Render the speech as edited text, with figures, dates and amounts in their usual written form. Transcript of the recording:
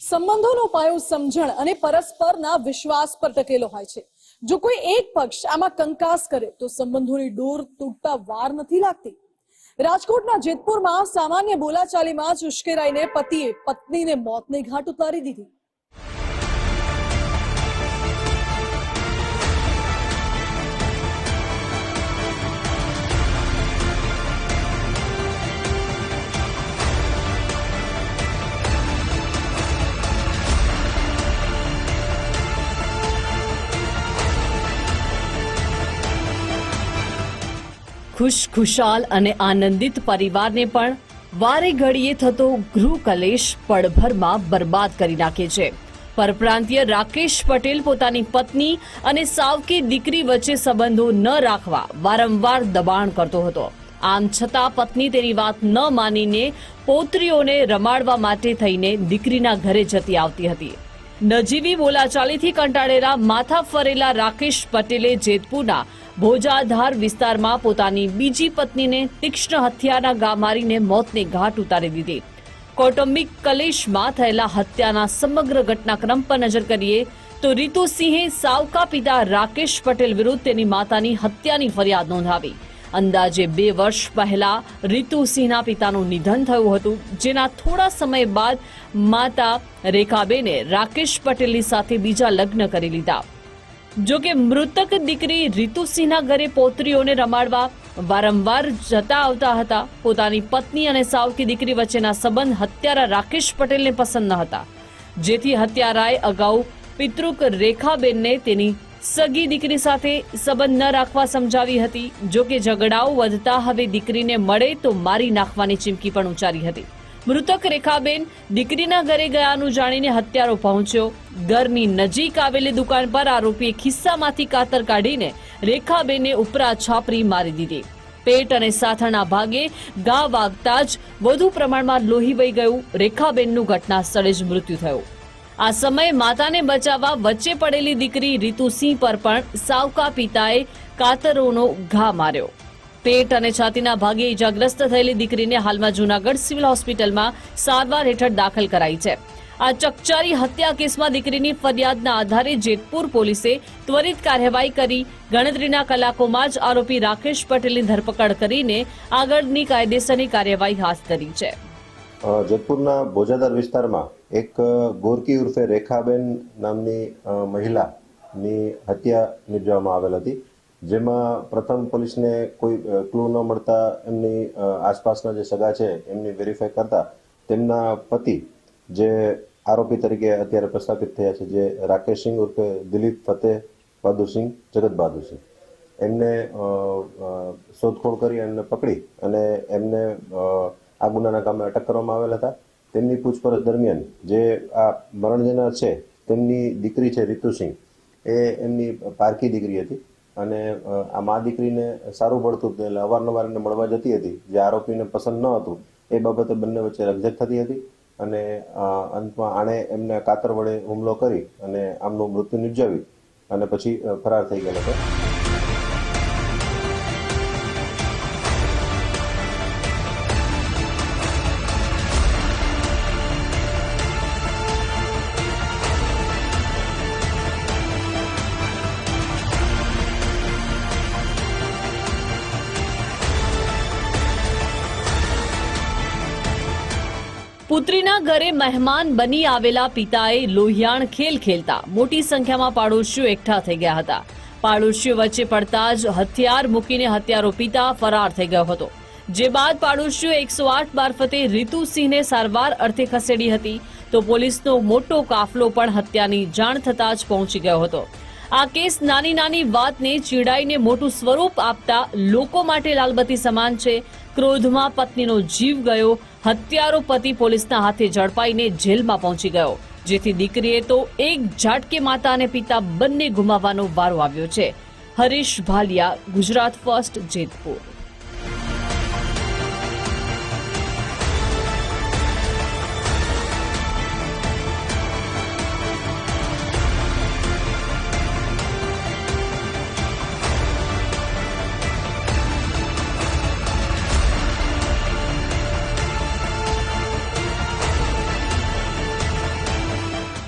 સંબંધોનો પાયો સમજણ અને પરસ્પરના વિશ્વાસ પર ટકેલો હોય છે। જો કોઈ એક પક્ષ આમાં કંકાસ કરે તો સંબંધોની ડોર તૂટતા વાર નથી લાગતી। રાજકોટના જેતપુરમાં સામાન્ય બોલાચાલીમાં જ ઉશ્કેરાઈને પતિએ પત્નીને મોતને ઘાટ ઉતારી દીધી। ખુશખુશાલ અને આનંદિત પરિવારને પણ વારે ઘડીએ થતો ગૃહ કલેશ પળભરમાં બરબાદ કરી નાખે છે। પરપ્રાંતીય રાકેશ પટેલ પોતાની પત્ની અને સાવકી દીકરી વચ્ચે સંબંધો ન રાખવા વારંવાર દબાણ કરતો હતો। આમ છતાં પત્ની તેની વાત ન માનીને પૌત્રીઓને રમાડવા માટે થઈને દીકરીના ઘરે જતી આવતી હતી। નજીવી બોલાચાલીથી કંટાળેલા માથા ફરેલા રાકેશ પટેલે જેતપુરના ભોજાધાર વિસ્તારમાં પોતાની બીજી પત્નીને તીક્ષ્ણ હથિયારના ઘા મારીને મોતને ઘાટ ઉતારી દીધી। કૌટુંબિક કલેશમાં થયેલા હત્યાના સમગ્ર ઘટનાક્રમ પર નજર કરીએ તો રીતુસિંહે સાવકા પિતા રાકેશ પટેલ વિરુદ્ધ તેની માતાની હત્યાની ફરિયાદ નોંધાવી। અંદાજે 2 વર્ષ પહેલા રીતુસિંહના પિતાનું નિધન થયું હતું, જેના થોડા સમય બાદ માતા રેખાબેને રાકેશ પટેલની સાથે બીજા લગ્ન કરી લીધા। જો કે મૃતક દીકરી રીતુસિંહના ઘરે પૌત્રીઓને રમાડવા વારંવાર જતા આવતા હતા। પોતાની પત્ની અને સાવકી દીકરી વચ્ચેના સંબંધ હત્યારા રાકેશ પટેલને પસંદ ન હતા, જેથી હત્યારાએ અગાઉ પિતૃક રેખાબેનને તેની સગી દીકરી સાથે સંબંધ ન રાખવા સમજાવી હતી। જો કે ઝઘડાઓ વધતા હવે દીકરીને મળે તો મારી નાખવાની ચીમકી પણ ઉચ્ચારી હતી। મૃતક રેખાબેન દીકરીના ઘરે ગયાનું જાણીને હત્યારો પહોંચ્યો। ઘરની નજીક આવેલી દુકાન પર આરોપીએ ખિસ્સામાંથી કાતર કાઢીને રેખાબેનને ઉપરા છાપરી મારી દીધી। પેટ અને સાથળના ભાગે ઘા વાગતા જ વધુ પ્રમાણમાં લોહી વહી ગયું। રેખાબેનનું ઘટના સ્થળે જ મૃત્યુ થયું। આ સમયે માતાને બચાવવા વચ્ચે પડેલી દીકરી રીતુસિંહ પર પણ સાવકા પિતાએ કાતરોનો ઘા માર્યો। પેટ અને છાતીના ભાગે ઇજાગ્રસ્ત થયેલી દીકરીને હાલમાં જૂનાગઢ સિવિલ હોસ્પિટલમાં સારવાર હેઠળ દાખલ કરાઈ છે। આ ચકચારી હત્યા કેસમાં દીકરીની ફરિયાદના આધારે જેતપુર પોલીસે ત્વરિત કાર્યવાહી કરી ગણતરીના કલાકોમાં જ આરોપી રાકેશ પટેલની ધરપકડ કરીને આગળની કાયદેસરની કાર્યવાહી હાથ ધરી છે। જેતપુરના ભોજાદાર વિસ્તારમાં એક ગોરકી ઉર્ફે રેખાબેન નામની મહિલાની હત્યા નિપજાવવામાં આવેલ હતી, જેમાં પ્રથમ પોલીસને કોઈ ક્લુ ન મળતા એમની આસપાસના જે સગા છે એમની વેરીફાઈ કરતા તેમના પતિ જે આરોપી તરીકે અત્યારે પ્રસ્થાપિત થયા છે, જે રાકેશ સિંહ ઉર્ફે દિલીપ ફતેહ બહાદુરસિંહ જગત બહાદુરસિંહ, એમને શોધખોળ કરી એમને પકડી અને એમને આ ગુનાના કામે અટક કરવામાં આવેલ હતા। તેમની પૂછપરછ દરમિયાન જે આ મરણ જનાર છે તેમની દીકરી છે રીતુસિંહ, એ એમની પારકી દીકરી હતી અને આ મા દીકરીને સારું પડતું એટલે અવારનવાર એને મળવા જતી હતી, જે આરોપીને પસંદ ન હતું એ બાબતે બંને વચ્ચે રકઝક થતી હતી અને અંતમાં આણે એમને કાતર વડે હુમલો કરી અને આમનું મૃત્યુ નિપજાવી અને પછી ફરાર થઈ ગયેલો હતો। પુત્રીના ઘરે મહેમાન બની આવેલા પિતાએ લોહિયાણ ખેલ ખેલતા મોટી સંખ્યામાં પાડોશીઓ એકઠા થઈ ગયા હતા। પાડોશીઓ વચ્ચે પડતા જ હથિયાર મૂકીને હત્યારો પિતા ફરાર થઈ ગયો હતો, જે બાદ પાડોશીઓ 108 મારફતે રીતુસિંહને સારવાર અર્થે ખસેડી હતી, તો પોલીસનો મોટો કાફલો પણ હત્યાની જાણ થતાં જ પહોંચી ગયો હતો। આ કેસ નાની નાની વાતને ચીડાઈને મોટું સ્વરૂપ આપતા લોકો માટે લાલબત્તી સમાન છે। ક્રોધમાં પત્નીનો જીવ ગયો, હત્યારો પતિ પોલીસના હાથે ઝડપાઈને જેલમાં પહોંચી ગયો, જેથી દીકરીએ તો એક ઝાટકે માતા અને પિતા બંને ગુમાવવાનો વારો આવ્યો છે। હરીશ ભાલિયા, ગુજરાત ફર્સ્ટ, જેતપુર।